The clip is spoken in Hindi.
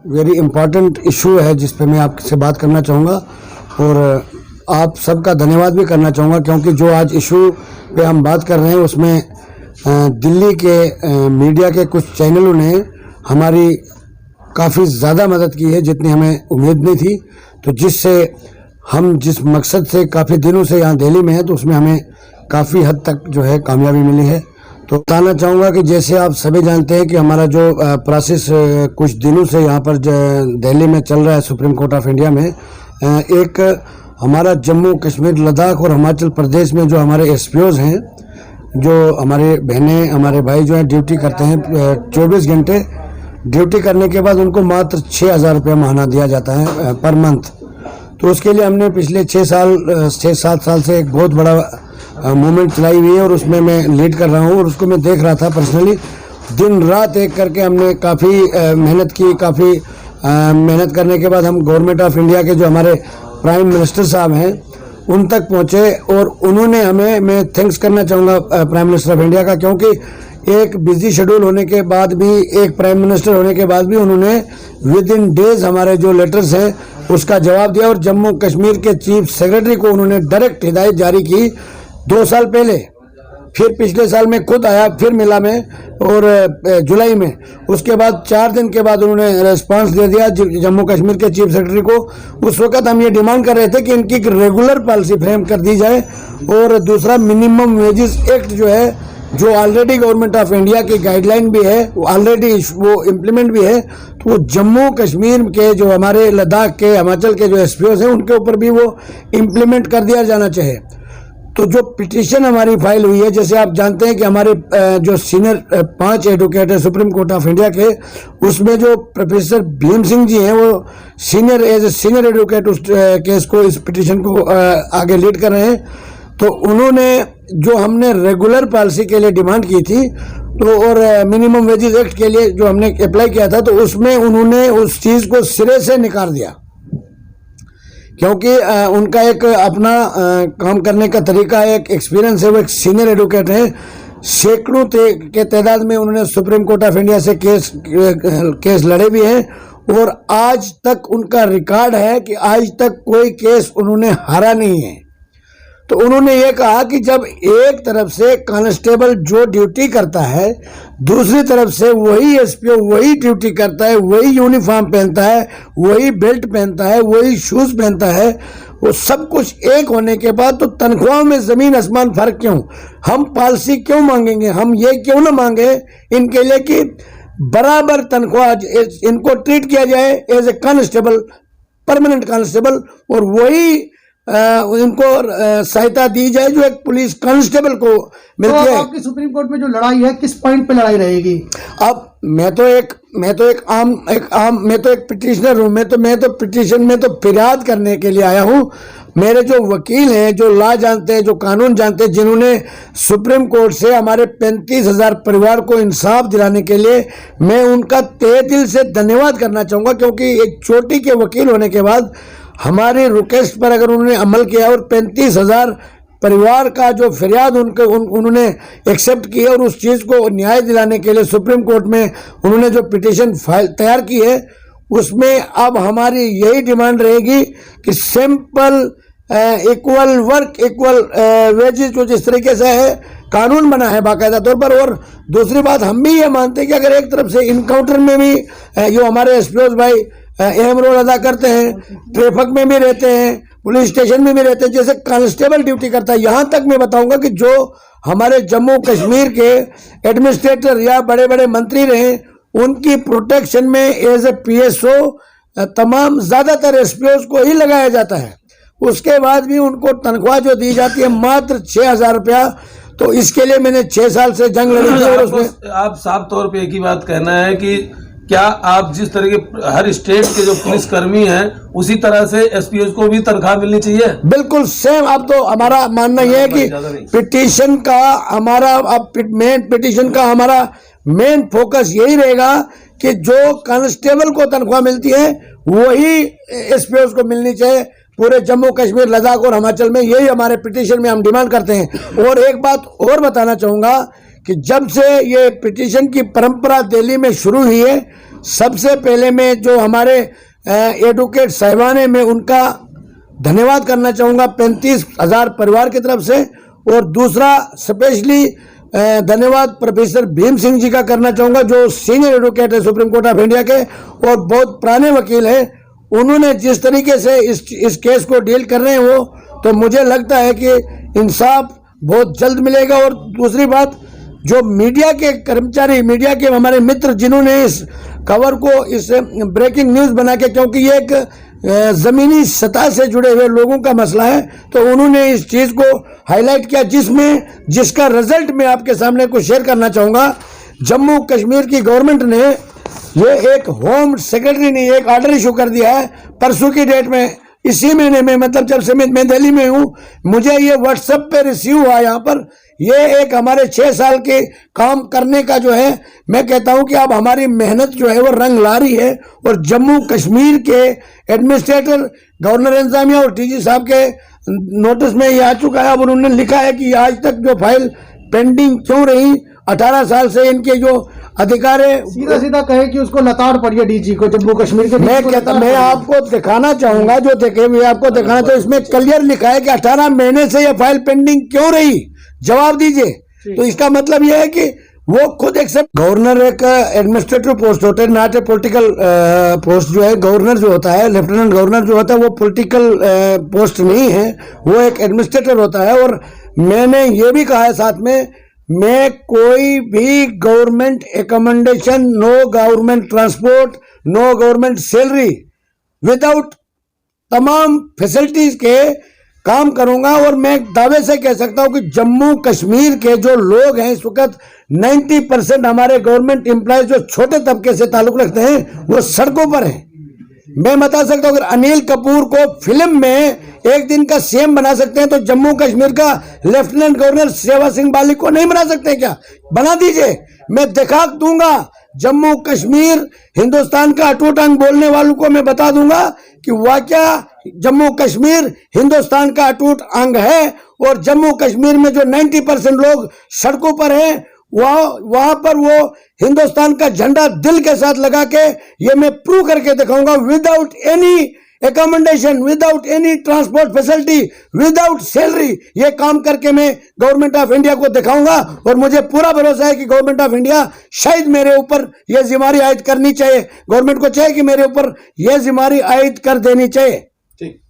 वेरी इम्पॉर्टेंट इशू है जिस पे मैं आपसे बात करना चाहूँगा और आप सबका धन्यवाद भी करना चाहूँगा, क्योंकि जो आज इशू पे हम बात कर रहे हैं उसमें दिल्ली के मीडिया के कुछ चैनलों ने हमारी काफ़ी ज़्यादा मदद की है जितनी हमें उम्मीद नहीं थी। तो जिससे हम जिस मकसद से काफ़ी दिनों से यहाँ दिल्ली में हैं तो उसमें हमें काफ़ी हद तक जो है कामयाबी मिली है। तो बताना चाहूँगा कि जैसे आप सभी जानते हैं कि हमारा जो प्रोसेस कुछ दिनों से यहाँ पर दिल्ली में चल रहा है सुप्रीम कोर्ट ऑफ इंडिया में, एक हमारा जम्मू कश्मीर लद्दाख और हिमाचल प्रदेश में जो हमारे एसपीओज हैं, जो हमारे बहनें हमारे भाई जो हैं ड्यूटी करते हैं 24 घंटे ड्यूटी करने के बाद उनको मात्र 6,000 रुपये महीना दिया जाता है पर मंथ। तो उसके लिए हमने पिछले 6-7 साल से एक बहुत बड़ा मूवमेंट चलाई हुई है और उसमें मैं लीड कर रहा हूँ और उसको मैं देख रहा था पर्सनली। दिन रात एक करके हमने काफ़ी मेहनत की। काफ़ी मेहनत करने के बाद हम गवर्नमेंट ऑफ इंडिया के जो हमारे प्राइम मिनिस्टर साहब हैं उन तक पहुँचे और उन्होंने हमें, मैं थैंक्स करना चाहूँगा प्राइम मिनिस्टर ऑफ इंडिया का, क्योंकि एक बिजी शेड्यूल होने के बाद भी, एक प्राइम मिनिस्टर होने के बाद भी उन्होंने विद इन डेज हमारे जो लेटर्स हैं उसका जवाब दिया और जम्मू कश्मीर के चीफ सेक्रेटरी को उन्होंने डायरेक्ट हिदायत जारी की 2 साल पहले। फिर पिछले साल में खुद आया, फिर मिला मैं और जुलाई में, उसके बाद 4 दिन के बाद उन्होंने रेस्पॉन्स दे दिया जम्मू कश्मीर के चीफ सेक्रेटरी को। उस वक्त हम ये डिमांड कर रहे थे कि इनकी रेगुलर पॉलिसी फ्रेम कर दी जाए और दूसरा मिनिमम वेजेस एक्ट जो है, जो ऑलरेडी गवर्नमेंट ऑफ इंडिया की गाइडलाइन भी है, ऑलरेडी वो इम्प्लीमेंट भी है, तो वो जम्मू कश्मीर के जो हमारे लद्दाख के हिमाचल के जो एसपीओज हैं उनके ऊपर भी वो इम्प्लीमेंट कर दिया जाना चाहिए। तो जो पिटीशन हमारी फाइल हुई है, जैसे आप जानते हैं कि हमारे जो सीनियर 5 एडवोकेट है सुप्रीम कोर्ट ऑफ इंडिया के, उसमें जो प्रोफेसर भीम सिंह जी हैं वो सीनियर एडवोकेट उस केस को, इस पिटीशन को आगे लीड कर रहे हैं। तो उन्होंने जो हमने रेगुलर पॉलिसी के लिए डिमांड की थी तो और मिनिमम वेजेस एक्ट के लिए जो हमने अप्लाई किया था, तो उसमें उन्होंने उस चीज़ को सिरे से निकाल दिया, क्योंकि उनका एक अपना काम करने का तरीका है, एक एक्सपीरियंस है, वो एक सीनियर एडवोकेट हैं। सैकड़ों के तादाद में उन्होंने सुप्रीम कोर्ट ऑफ इंडिया से केस लड़े भी हैं और आज तक उनका रिकॉर्ड है कि आज तक कोई केस उन्होंने हारा नहीं है। तो उन्होंने ये कहा कि जब एक तरफ से कांस्टेबल जो ड्यूटी करता है, दूसरी तरफ से वही एसपीओ वही ड्यूटी करता है, वही यूनिफॉर्म पहनता है, वही बेल्ट पहनता है, वही शूज़ पहनता है, वो सब कुछ एक होने के बाद तो तनख्वाहों में ज़मीन आसमान फ़र्क क्यों? हम पॉलिसी क्यों मांगेंगे? हम ये क्यों ना मांगे इनके लिए कि बराबर तनख्वाह इनको ट्रीट किया जाए as a constable, permanent constable, और वही इनको सहायता दी जाए जो एक पुलिस कांस्टेबल को मिलती है। आपकी सुप्रीम कोर्ट में जो लड़ाई है किस पॉइंट पे लड़ाई रहेगी? अब मैं तो एक पिटिशनर हूँ। मैं तो पिटिशन में तो फिरियाद करने के लिए आया हूँ। मेरे जो वकील हैं, जो लॉ जानते हैं, जो कानून जानते हैं, जिन्होंने सुप्रीम कोर्ट से हमारे 35,000 परिवार को इंसाफ दिलाने के लिए, मैं उनका तहे दिल से धन्यवाद करना चाहूँगा, क्योंकि एक चोटी के वकील होने के बाद हमारी रिक्वेस्ट पर अगर उन्होंने अमल किया और 35,000 परिवार का जो फरियाद उन्होंने एक्सेप्ट की और उस चीज़ को न्याय दिलाने के लिए सुप्रीम कोर्ट में उन्होंने जो पिटीशन फाइल तैयार की है, उसमें अब हमारी यही डिमांड रहेगी कि simple equal work equal wages जो जिस तरीके से है कानून बना है बाकायदा तौर पर। और दूसरी बात, हम भी ये मानते हैं कि अगर एक तरफ से इनकाउंटर में भी जो हमारे एसपीओज भाई अहम रोल अदा करते हैं, ट्रैफिक में भी रहते हैं, पुलिस स्टेशन में भी रहते हैं, जैसे कांस्टेबल ड्यूटी करता है। यहाँ तक मैं बताऊंगा कि जो हमारे जम्मू कश्मीर के एडमिनिस्ट्रेटर या बड़े बड़े मंत्री रहे, उनकी प्रोटेक्शन में एज ए पीएसओ तमाम ज़्यादातर एसपीओज को ही लगाया जाता है। उसके बाद भी उनको तनख्वाह जो दी जाती है मात्र 6,000 रुपया। तो इसके लिए मैंने 6 साल से जंग लड़ी थी और उसमें आप साफ तौर पे एक ही बात कहना है कि क्या आप जिस तरह के हर स्टेट के जो पुलिसकर्मी हैं उसी तरह से एसपीओ को भी तनख्वाह मिलनी चाहिए? बिल्कुल सेम। अब तो हमारा मानना यह है कि पिटीशन का हमारा मेन फोकस यही रहेगा कि जो कांस्टेबल को तनख्वाह मिलती है वही एसपीओ को मिलनी चाहिए पूरे जम्मू कश्मीर, लद्दाख और हिमाचल में। यही हमारे पिटीशन में हम डिमांड करते हैं। और एक बात और बताना चाहूँगा कि जब से ये पिटीशन की परंपरा दिल्ली में शुरू हुई है, सबसे पहले मैं जो हमारे एडवोकेट साहिबान हैं मैं उनका धन्यवाद करना चाहूँगा 35,000 परिवार की तरफ से, और दूसरा स्पेशली धन्यवाद प्रोफेसर भीम सिंह जी का करना चाहूँगा जो सीनियर एडवोकेट है सुप्रीम कोर्ट ऑफ इंडिया के और बहुत पुराने वकील हैं। उन्होंने जिस तरीके से इस केस को डील कर रहे हैं वो, तो मुझे लगता है कि इंसाफ बहुत जल्द मिलेगा। और दूसरी बात, जो मीडिया के कर्मचारी, मीडिया के हमारे मित्र जिन्होंने इस खबर को, इस ब्रेकिंग न्यूज़ बना के, क्योंकि ये एक ज़मीनी सतह से जुड़े हुए लोगों का मसला है, तो उन्होंने इस चीज़ को हाईलाइट किया जिसका रिजल्ट मैं आपके सामने कुछ शेयर करना चाहूँगा। जम्मू कश्मीर की गवर्नमेंट ने ये एक होम सेक्रेटरी ने एक ऑर्डर इशू कर दिया है परसों की डेट में, इसी महीने में, मतलब जब से मैं दिल्ली में हूँ, मुझे ये व्हाट्सएप पे रिसीव हुआ। यहाँ पर ये एक हमारे 6 साल के काम करने का जो है, मैं कहता हूँ कि अब हमारी मेहनत जो है वो रंग ला रही है। और जम्मू कश्मीर के एडमिनिस्ट्रेटर, गवर्नर इंतजामिया और टीजी साहब के नोटिस में ये आ चुका है। अब उन्होंने लिखा है कि आज तक जो फाइल पेंडिंग क्यों रही, 18 साल से इनके जो अधिकार है, सीधा कहे कि उसको लताड़ पड़ी है डीजी को, जम्मू कश्मीर के। मैं आपको दिखाना चाहूंगा, जो देखे मैं आपको दिखाना चाहूँ, इसमें क्लियर लिखा है कि 18 महीने से ये फाइल पेंडिंग क्यों रही, जवाब दीजिए। तो इसका मतलब यह है कि वो खुद एक्सेप्ट, गवर्नर एक एडमिनिस्ट्रेटिव पोस्ट होता है, नॉट ए पॉलिटिकल पोस्ट। जो है गवर्नर जो होता है, लेफ्टिनेंट गवर्नर जो होता है, वो पॉलिटिकल पोस्ट नहीं है, वो एक एडमिनिस्ट्रेटर होता है। और मैंने ये भी कहा है साथ में, मैं कोई भी government accommodation, no government transport, no government salary, without तमाम फैसिलिटीज के काम करूंगा। और मैं दावे से कह सकता हूं कि जम्मू कश्मीर के जो लोग हैं इस वक्त 90% हमारे गवर्नमेंट एम्प्लॉयज जो छोटे तबके से ताल्लुक रखते हैं वो सड़कों पर हैं। मैं बता सकता हूं अगर अनिल कपूर को फिल्म में एक दिन का सीएम बना सकते हैं तो जम्मू कश्मीर का लेफ्टिनेंट गवर्नर सेवा सिंह बाली को नहीं बना सकते क्या? बना दीजिए, मैं दिखा दूंगा। जम्मू कश्मीर हिंदुस्तान का अटूट अंग बोलने वालों को मैं बता दूंगा कि वाकया जम्मू कश्मीर हिंदुस्तान का अटूट अंग है। और जम्मू कश्मीर में जो 90% लोग सड़कों पर हैं, वहां पर वो हिंदुस्तान का झंडा दिल के साथ लगा के, ये मैं प्रूव करके दिखाऊंगा, without any accommodation, without any transport facility, without salary, ये काम करके मैं गवर्नमेंट ऑफ इंडिया को दिखाऊंगा। और मुझे पूरा भरोसा है कि गवर्नमेंट ऑफ इंडिया शायद मेरे ऊपर यह जिम्मेदारी आयद करनी चाहिए, गवर्नमेंट को चाहिए कि मेरे ऊपर यह जिम्मेदारी आयद कर देनी चाहिए। ठीक।